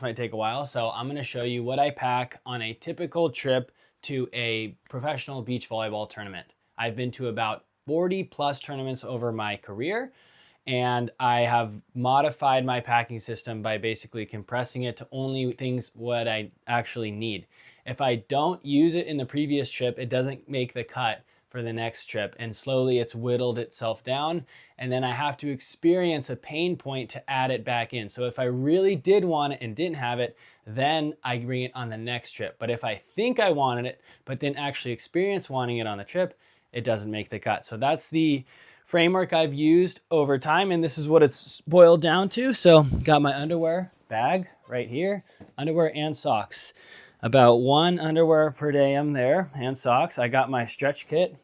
Might take a while, so I'm going to show you what I pack on a typical trip to a professional beach volleyball tournament. I've been to about 40 plus tournaments over my career, and I have modified my packing system by basically compressing it to only things what I actually need. If I don't use it in the previous trip, it doesn't make the cut for the next trip, and slowly it's whittled itself down, and then I have to experience a pain point to add it back in. So if I really did want it and didn't have it, then I bring it on the next trip. But if I think I wanted it but didn't actually experience wanting it on the trip, it doesn't make the cut. So that's the framework I've used over time, and this is what it's boiled down to. So got my underwear bag right here, underwear and socks. About one underwear per day I'm there, and socks. I got my stretch kit.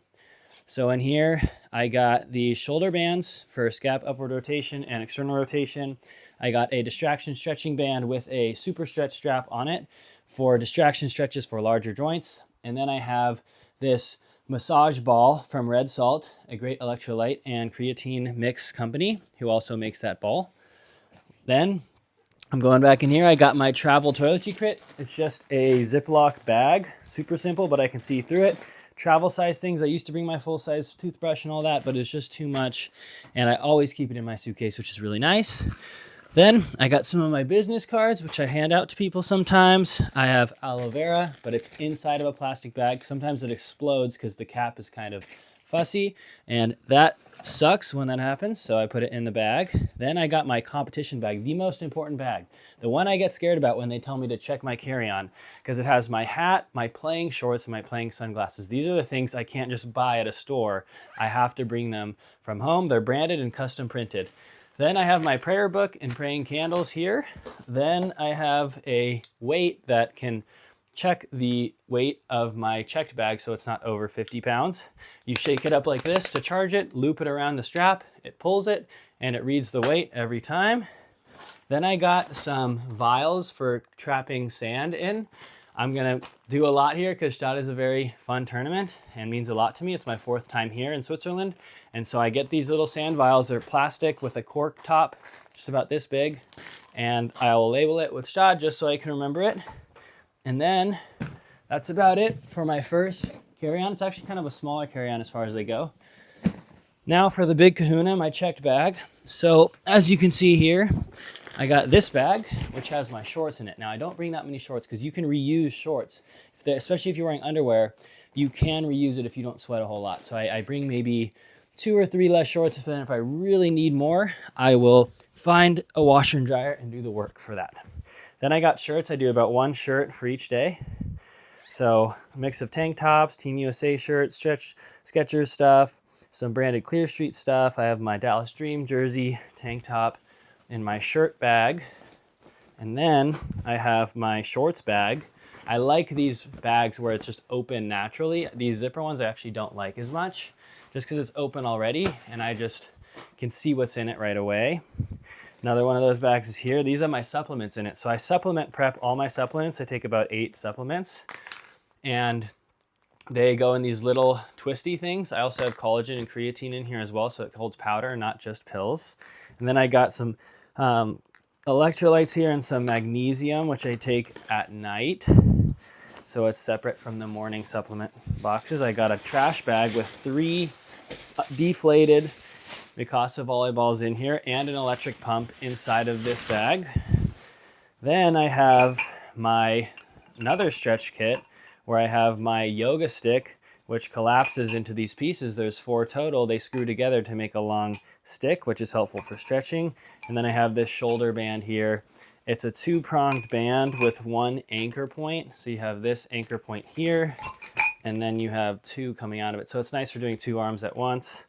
So in here, I got the shoulder bands for scap upward rotation and external rotation. I got a distraction stretching band with a super stretch strap on it for distraction stretches for larger joints. And then I have this massage ball from Red Salt, a great electrolyte and creatine mix company who also makes that ball. Then I'm going back in here. I got my travel toiletry kit. It's just a Ziploc bag, super simple, but I can see through it. Travel size things. I used to bring my full size toothbrush and all that, but it's just too much. And I always keep it in my suitcase, which is really nice. Then I got some of my business cards, which I hand out to people sometimes. I have aloe vera, but it's inside of a plastic bag. Sometimes it explodes because the cap is kind of fussy, and that sucks when that happens, so I put it in the bag. Then I got my competition bag, the most important bag, the one I get scared about when they tell me to check my carry-on, because it has my hat, my playing shorts, and my playing sunglasses. These are the things I can't just buy at a store. I have to bring them from home. They're branded and custom printed. Then I have my prayer book and praying candles here. Then I have a weight that can check the weight of my checked bag so it's not over 50 pounds. You shake it up like this to charge it, loop it around the strap, it pulls it, and it reads the weight every time. Then I got some vials for trapping sand in. I'm gonna do a lot here because Stade is a very fun tournament and means a lot to me. It's my 4th time here in Switzerland. And so I get these little sand vials. They're plastic with a cork top, just about this big. And I'll label it with Stade just so I can remember it. And then that's about it for my first carry-on. It's actually kind of a smaller carry-on as far as they go. Now for the big kahuna, my checked bag. So as you can see here, I got this bag, which has my shorts in it. Now I don't bring that many shorts because you can reuse shorts. Especially if you're wearing underwear, you can reuse it if you don't sweat a whole lot. So I bring maybe 2 or 3 less shorts. Then if I really need more, I will find a washer and dryer and do the work for that. Then I got shirts. I do about 1 shirt for each day. So a mix of tank tops, Team USA shirts, Skechers stuff, some branded Clear Street stuff. I have my Dallas Dream jersey, tank top, in my shirt bag. And then I have my shorts bag. I like these bags where it's just open naturally. These zipper ones I actually don't like as much, just because it's open already and I just can see what's in it right away. Another one of those bags is here. These are my supplements in it. So I supplement prep all my supplements. I take about 8 supplements and they go in these little twisty things. I also have collagen and creatine in here as well, so it holds powder, not just pills. And then I got some electrolytes here and some magnesium, which I take at night. So it's separate from the morning supplement boxes. I got a trash bag with 3 deflated Mikasa volleyballs in here and an electric pump inside of this bag. Then I have my another stretch kit where I have my yoga stick, which collapses into these pieces. There's 4 total. They screw together to make a long stick, which is helpful for stretching. And then I have this shoulder band here. It's a 2-pronged band with 1 anchor point. So you have this anchor point here, and then you have 2 coming out of it. So it's nice for doing 2 arms at once.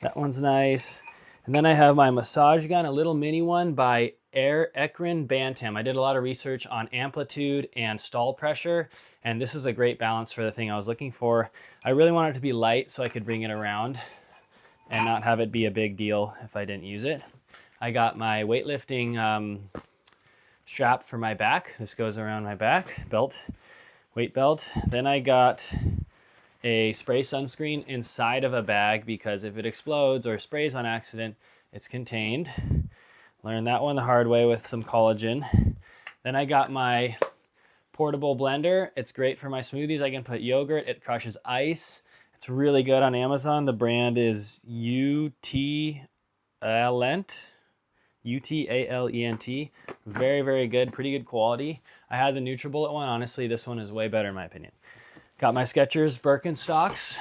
That one's nice. And then I have my massage gun, a little mini one by Ekrin Bantam. I did a lot of research on amplitude and stall pressure, and this is a great balance for the thing I was looking for. I really want it to be light so I could bring it around and not have it be a big deal if I didn't use it. I got my weightlifting strap for my back. This goes around my back, weight belt. Then I got a spray sunscreen inside of a bag because if it explodes or sprays on accident, it's contained. Learned that one the hard way with some collagen. Then I got my portable blender. It's great for my smoothies. I can put yogurt. It crushes ice. It's really good on Amazon. The brand is Utalent. Utalent. Very, very good. Pretty good quality. I had the NutriBullet one. Honestly, this one is way better in my opinion. Got my Skechers Birkenstocks.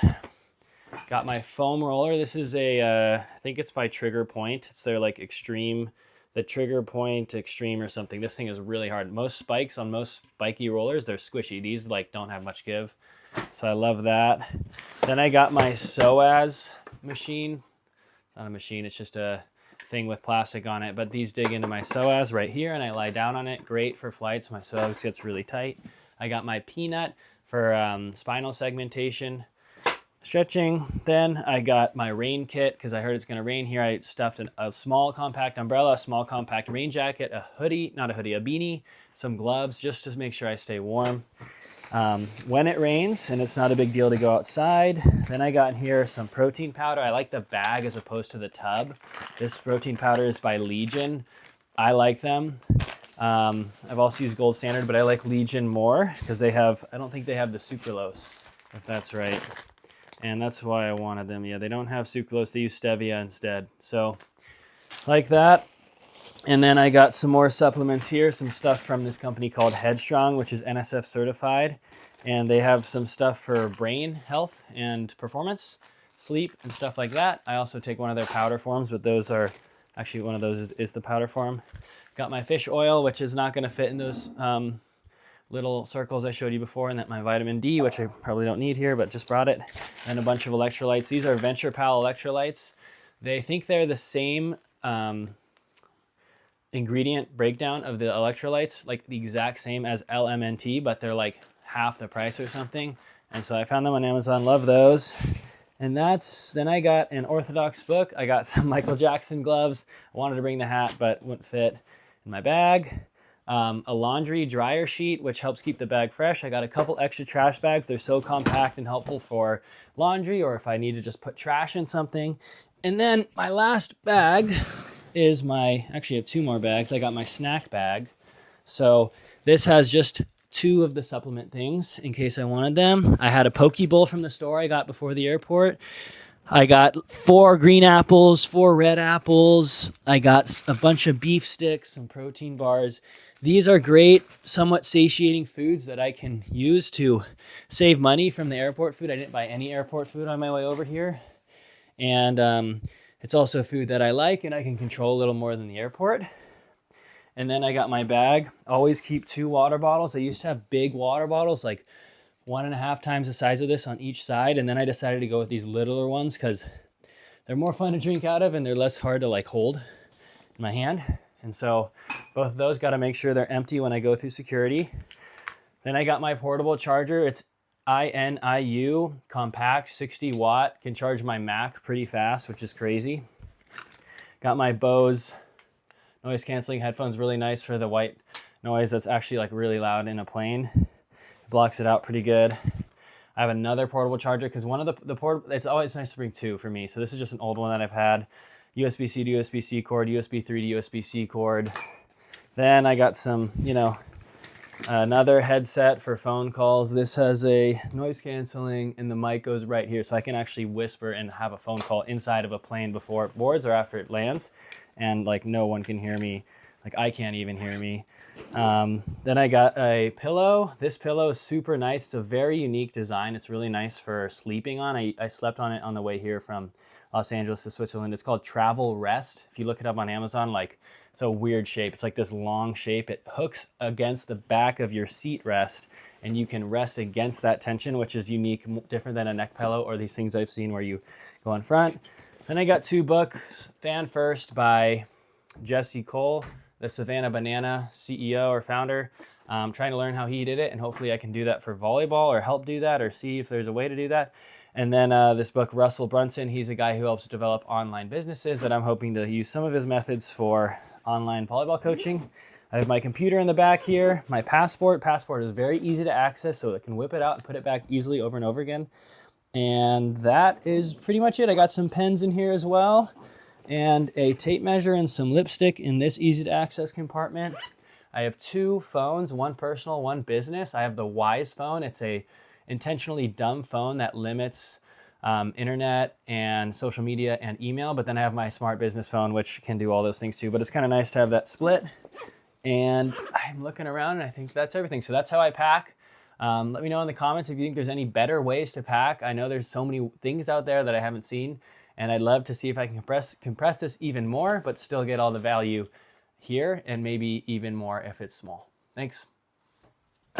Got my foam roller. This is I think it's by Trigger Point. It's their like extreme, the Trigger Point Extreme or something. This thing is really hard. Most spikes on most spiky rollers, they're squishy. These like don't have much give. So I love that. Then I got my psoas machine. Not a machine, it's just a thing with plastic on it. But these dig into my psoas right here and I lie down on it. Great for flights. My psoas gets really tight. I got my peanut for spinal segmentation. Stretching. Then I got my rain kit because I heard it's going to rain here. I stuffed a small compact umbrella, a small compact rain jacket, a hoodie, not a hoodie, a beanie, some gloves just to make sure I stay warm. When it rains and it's not a big deal to go outside, then I got in here some protein powder. I like the bag as opposed to the tub. This protein powder is by Legion. I like them. I've also used Gold Standard, but I like Legion more because they have, I don't think they have the sucralose, if that's right. And that's why I wanted them. Yeah, they don't have sucralose. They use stevia instead. So like that. And then I got some more supplements here, some stuff from this company called Headstrong, which is NSF certified. And they have some stuff for brain health and performance, sleep and stuff like that. I also take one of their powder forms, but those are, actually one of those is the powder form. Got my fish oil, which is not gonna fit in those little circles I showed you before, and that my vitamin D, which I probably don't need here, but just brought it, and a bunch of electrolytes. These are Venture Pal electrolytes. They think they're the same ingredient breakdown of the electrolytes, like the exact same as LMNT, but they're like half the price or something. And so I found them on Amazon, love those. And then I got an Orthodox book. I got some Michael Jackson gloves. I wanted to bring the hat, but wouldn't fit in my bag. A laundry dryer sheet, which helps keep the bag fresh. I got a couple extra trash bags. They're so compact and helpful for laundry or if I need to just put trash in something. And then my last bag is actually I have two more bags. I got my snack bag. So this has just two of the supplement things in case I wanted them. I had a poke bowl from the store I got before the airport. I got 4 green apples, 4 red apples. I got a bunch of beef sticks, some protein bars. These are great, somewhat satiating foods that I can use to save money from the airport food. I didn't buy any airport food on my way over here. And it's also food that I like and I can control a little more than the airport. And then I got my bag. Always keep 2 water bottles. I used to have big water bottles, like 1.5 times the size of this on each side. And then I decided to go with these littler ones because they're more fun to drink out of and they're less hard to like hold in my hand. And so both of those got to make sure they're empty when I go through security. Then I got my portable charger. It's INIU compact, 60 watt, can charge my Mac pretty fast, which is crazy. Got my Bose noise canceling headphones, really nice for the white noise that's actually like really loud in a plane. It blocks it out pretty good. I have another portable charger because one of the portable, it's always nice to bring 2 for me. So this is just an old one that I've had. USB-C to USB-C cord, USB 3 to USB-C cord. Then I got some, another headset for phone calls. This has a noise canceling and the mic goes right here. So I can actually whisper and have a phone call inside of a plane before it boards or after it lands. And like no one can hear me. Like I can't even hear me. Then I got a pillow. This pillow is super nice. It's a very unique design. It's really nice for sleeping on. I slept on it on the way here from Los Angeles to Switzerland. It's called Travel Rest. If you look it up on Amazon, like it's a weird shape. It's like this long shape. It hooks against the back of your seat rest and you can rest against that tension, which is unique, different than a neck pillow or these things I've seen where you go on front. Then I got 2 books, Fan First by Jesse Cole, the Savannah Banana CEO or founder. I'm trying to learn how he did it and hopefully I can do that for volleyball or help do that or see if there's a way to do that. And then this book, Russell Brunson, he's a guy who helps develop online businesses that I'm hoping to use some of his methods for online volleyball coaching. I have my computer in the back here, my passport. Passport is very easy to access, so I can whip it out and put it back easily over and over again. And that is pretty much it. I got some pens in here as well, and a tape measure and some lipstick in this easy to access compartment. I have 2 phones, one personal, one business. I have the Wise phone. It's a intentionally dumb phone that limits internet and social media and email, but then I have my smart business phone, which can do all those things too. But it's kind of nice to have that split. And I'm looking around and I think that's everything. So that's how I pack. Let me know in the comments if you think there's any better ways to pack. I know there's so many things out there that I haven't seen, and I'd love to see if I can compress this even more, but still get all the value here and maybe even more if it's small. Thanks.